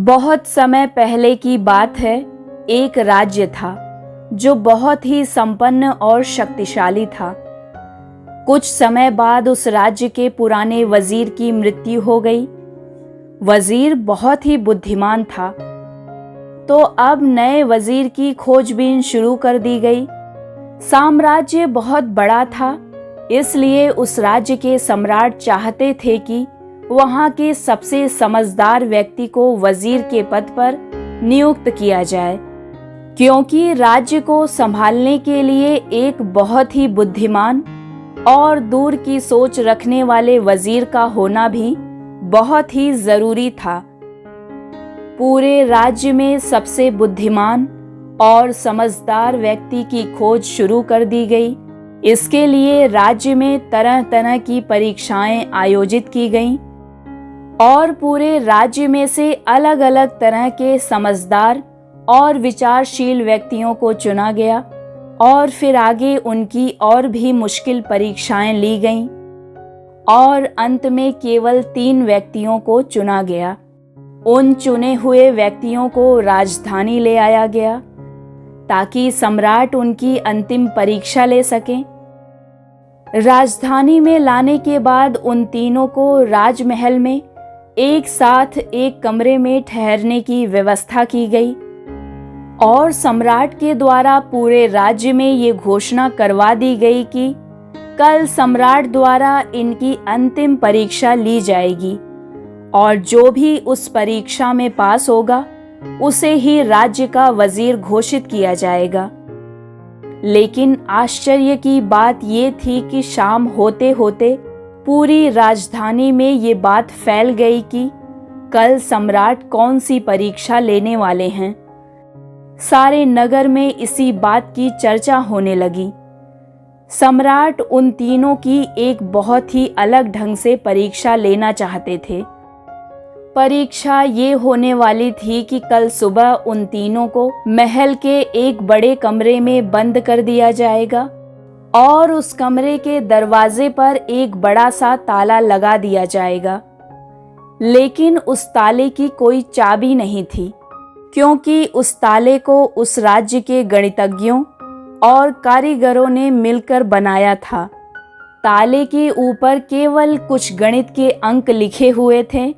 बहुत समय पहले की बात है। एक राज्य था जो बहुत ही संपन्न और शक्तिशाली था। कुछ समय बाद उस राज्य के पुराने वजीर की मृत्यु हो गई। वजीर बहुत ही बुद्धिमान था, तो अब नए वजीर की खोजबीन शुरू कर दी गई। साम्राज्य बहुत बड़ा था, इसलिए उस राज्य के सम्राट चाहते थे कि वहां के सबसे समझदार व्यक्ति को वजीर के पद पर नियुक्त किया जाए, क्योंकि राज्य को संभालने के लिए एक बहुत ही बुद्धिमान और दूर की सोच रखने वाले वजीर का होना भी बहुत ही जरूरी था। पूरे राज्य में सबसे बुद्धिमान और समझदार व्यक्ति की खोज शुरू कर दी गई। इसके लिए राज्य में तरह तरह की परीक्षाएं आयोजित की गईं और पूरे राज्य में से अलग अलग तरह के समझदार और विचारशील व्यक्तियों को चुना गया और फिर आगे उनकी और भी मुश्किल परीक्षाएं ली गईं और अंत में केवल 3 व्यक्तियों को चुना गया। उन चुने हुए व्यक्तियों को राजधानी ले आया गया ताकि सम्राट उनकी अंतिम परीक्षा ले सकें। राजधानी में लाने के बाद उन तीनों को राजमहल में एक साथ एक कमरे में ठहरने की व्यवस्था की गई और सम्राट के द्वारा पूरे राज्य में ये घोषणा करवा दी गई कि कल सम्राट द्वारा इनकी अंतिम परीक्षा ली जाएगी और जो भी उस परीक्षा में पास होगा उसे ही राज्य का वजीर घोषित किया जाएगा। लेकिन आश्चर्य की बात ये थी कि शाम होते होते पूरी राजधानी में ये बात फैल गई कि कल सम्राट कौन सी परीक्षा लेने वाले हैं। सारे नगर में इसी बात की चर्चा होने लगी। सम्राट उन तीनों की एक बहुत ही अलग ढंग से परीक्षा लेना चाहते थे। परीक्षा ये होने वाली थी कि कल सुबह उन तीनों को महल के एक बड़े कमरे में बंद कर दिया जाएगा और उस कमरे के दरवाजे पर एक बड़ा सा ताला लगा दिया जाएगा। लेकिन उस ताले की कोई चाबी नहीं थी, क्योंकि उस ताले को उस राज्य के गणितज्ञों और कारीगरों ने मिलकर बनाया था। ताले के ऊपर केवल कुछ गणित के अंक लिखे हुए थे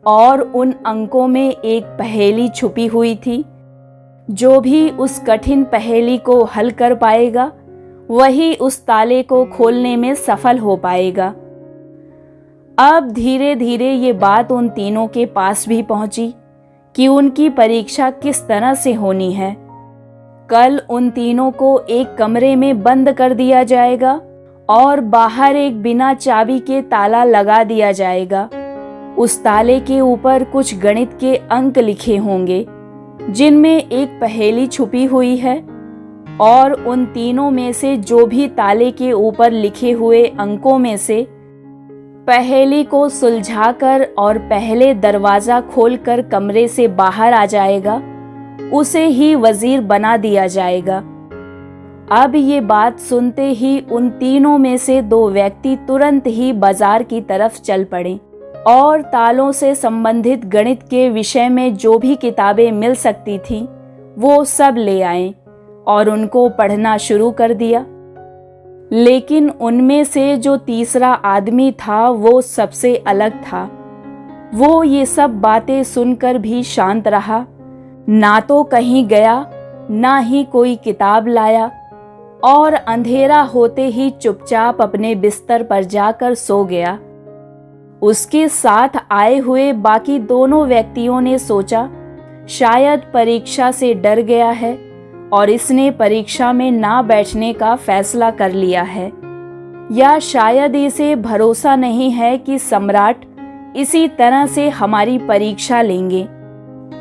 और उन अंकों में एक पहेली छुपी हुई थी। जो भी उस कठिन पहेली को हल कर पाएगा वही उस ताले को खोलने में सफल हो पाएगा। अब धीरे धीरे ये बात उन तीनों के पास भी पहुंची कि उनकी परीक्षा किस तरह से होनी है। कल उन तीनों को एक कमरे में बंद कर दिया जाएगा और बाहर एक बिना चाबी के ताला लगा दिया जाएगा। उस ताले के ऊपर कुछ गणित के अंक लिखे होंगे जिनमें एक पहेली छुपी हुई है और उन तीनों में से जो भी ताले के ऊपर लिखे हुए अंकों में से पहेली को सुलझाकर और पहले दरवाजा खोलकर कमरे से बाहर आ जाएगा उसे ही वजीर बना दिया जाएगा। अब ये बात सुनते ही उन तीनों में से 2 व्यक्ति तुरंत ही बाजार की तरफ चल पड़े और तालों से संबंधित गणित के विषय में जो भी किताबें मिल सकती थी वो सब ले आए और उनको पढ़ना शुरू कर दिया। लेकिन उनमें से जो तीसरा आदमी था वो सबसे अलग था। वो ये सब बातें सुनकर भी शांत रहा, ना तो कहीं गया ना ही कोई किताब लाया और अंधेरा होते ही चुपचाप अपने बिस्तर पर जाकर सो गया। उसके साथ आए हुए बाकी दोनों व्यक्तियों ने सोचा शायद परीक्षा से डर गया है और इसने परीक्षा में ना बैठने का फैसला कर लिया है, या शायद इसे भरोसा नहीं है कि सम्राट इसी तरह से हमारी परीक्षा लेंगे।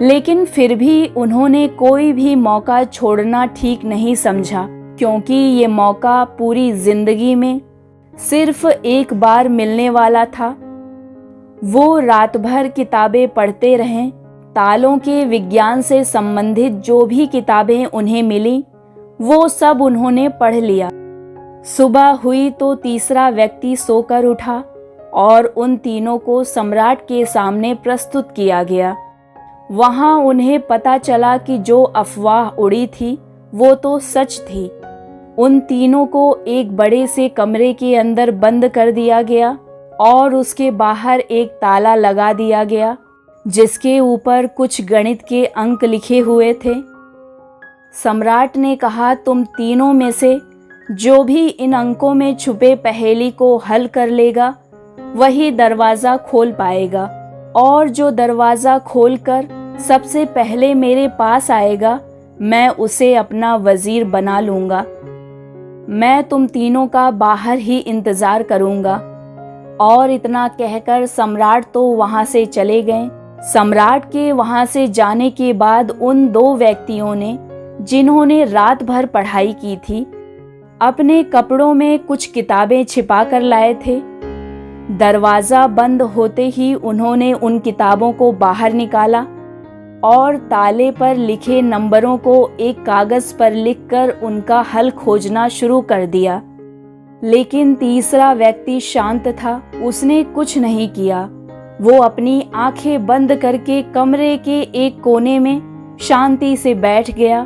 लेकिन फिर भी उन्होंने कोई भी मौका छोड़ना ठीक नहीं समझा, क्योंकि ये मौका पूरी जिंदगी में सिर्फ एक बार मिलने वाला था। वो रात भर किताबें पढ़ते रहें। तालों के विज्ञान से संबंधित जो भी किताबें उन्हें मिली वो सब उन्होंने पढ़ लिया। सुबह हुई तो तीसरा व्यक्ति सोकर उठा और उन तीनों को सम्राट के सामने प्रस्तुत किया गया। वहाँ उन्हें पता चला कि जो अफवाह उड़ी थी वो तो सच थी। उन तीनों को एक बड़े से कमरे के अंदर बंद कर दिया गया और उसके बाहर एक ताला लगा दिया गया जिसके ऊपर कुछ गणित के अंक लिखे हुए थे। सम्राट ने कहा, तुम तीनों में से जो भी इन अंकों में छुपे पहेली को हल कर लेगा वही दरवाज़ा खोल पाएगा, और जो दरवाज़ा खोलकर सबसे पहले मेरे पास आएगा मैं उसे अपना वज़ीर बना लूँगा। मैं तुम तीनों का बाहर ही इंतज़ार करूँगा। और इतना कहकर सम्राट तो वहाँ से चले गए। सम्राट के वहाँ से जाने के बाद उन दो व्यक्तियों ने, जिन्होंने रात भर पढ़ाई की थी, अपने कपड़ों में कुछ किताबें छिपा कर लाए थे। दरवाज़ा बंद होते ही उन्होंने उन किताबों को बाहर निकाला और ताले पर लिखे नंबरों को एक कागज़ पर लिखकर उनका हल खोजना शुरू कर दिया। लेकिन तीसरा व्यक्ति शांत था, उसने कुछ नहीं किया। वो अपनी आंखें बंद करके कमरे के एक कोने में शांति से बैठ गया।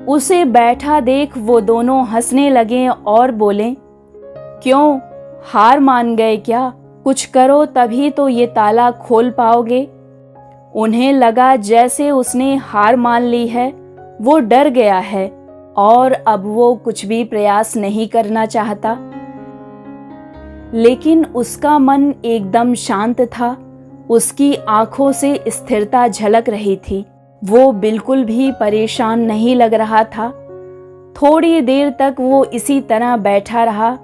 उसे बैठा देख वो दोनों हंसने लगे और बोले, क्यों, हार मान गए क्या? कुछ करो तभी तो ये ताला खोल पाओगे। उन्हें लगा जैसे उसने हार मान ली है। वो डर गया है और अब वो कुछ भी प्रयास नहीं करना चाहता। लेकिन उसका मन एकदम शांत था। उसकी आंखों से स्थिरता झलक रही थी। वो बिल्कुल भी परेशान नहीं लग रहा था। थोड़ी देर तक वो इसी तरह बैठा रहा।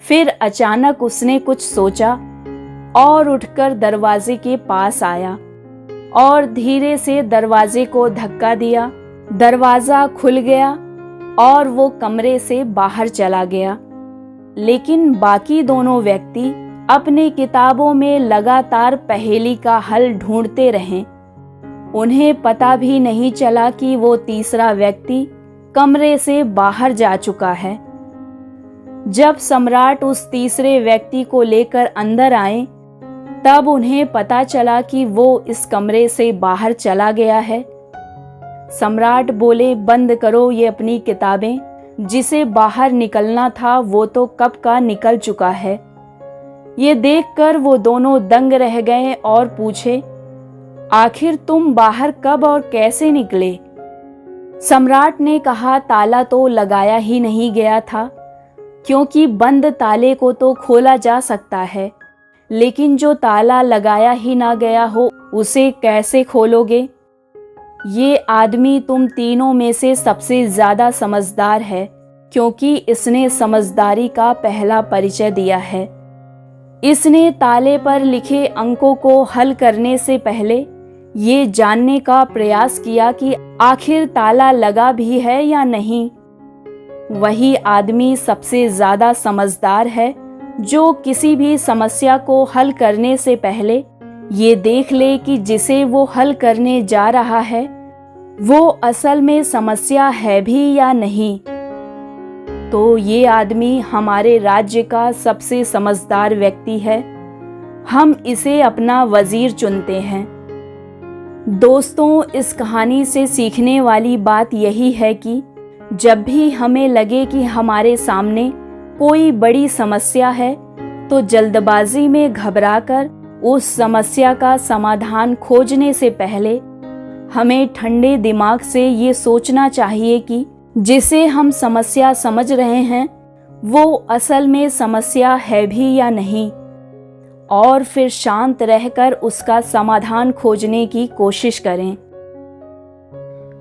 फिर अचानक उसने कुछ सोचा और उठकर दरवाजे के पास आया और धीरे से दरवाजे को धक्का दिया। दरवाज़ा खुल गया और वो कमरे से बाहर चला गया। लेकिन बाकी दोनों व्यक्ति अपनी किताबों में लगातार पहेली का हल ढूंढते रहे। उन्हें पता भी नहीं चला कि वो तीसरा व्यक्ति कमरे से बाहर जा चुका है। जब सम्राट उस तीसरे व्यक्ति को लेकर अंदर आए तब उन्हें पता चला कि वो इस कमरे से बाहर चला गया है। सम्राट बोले, बंद करो ये अपनी किताबें। जिसे बाहर निकलना था वो तो कब का निकल चुका है। ये देखकर वो दोनों दंग रह गए और पूछे, आखिर तुम बाहर कब और कैसे निकले? सम्राट ने कहा, ताला तो लगाया ही नहीं गया था, क्योंकि बंद ताले को तो खोला जा सकता है, लेकिन जो ताला लगाया ही ना गया हो उसे कैसे खोलोगे? ये आदमी तुम तीनों में से सबसे ज़्यादा समझदार है, क्योंकि इसने समझदारी का पहला परिचय दिया है। इसने ताले पर लिखे अंकों को हल करने से पहले ये जानने का प्रयास किया कि आखिर ताला लगा भी है या नहीं। वही आदमी सबसे ज़्यादा समझदार है जो किसी भी समस्या को हल करने से पहले ये देख ले कि जिसे वो हल करने जा रहा है वो असल में समस्या है भी या नहीं। तो ये आदमी हमारे राज्य का सबसे समझदार व्यक्ति है। हम इसे अपना वजीर चुनते हैं। दोस्तों, इस कहानी से सीखने वाली बात यही है कि जब भी हमें लगे कि हमारे सामने कोई बड़ी समस्या है तो जल्दबाजी में घबराकर उस समस्या का समाधान खोजने से पहले हमें ठंडे दिमाग से ये सोचना चाहिए कि जिसे हम समस्या समझ रहे हैं वो असल में समस्या है भी या नहीं, और फिर शांत रहकर उसका समाधान खोजने की कोशिश करें।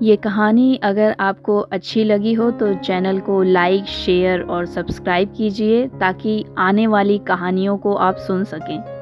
ये कहानी अगर आपको अच्छी लगी हो तो चैनल को लाइक, शेयर और सब्सक्राइब कीजिए ताकि आने वाली कहानियों को आप सुन सकें।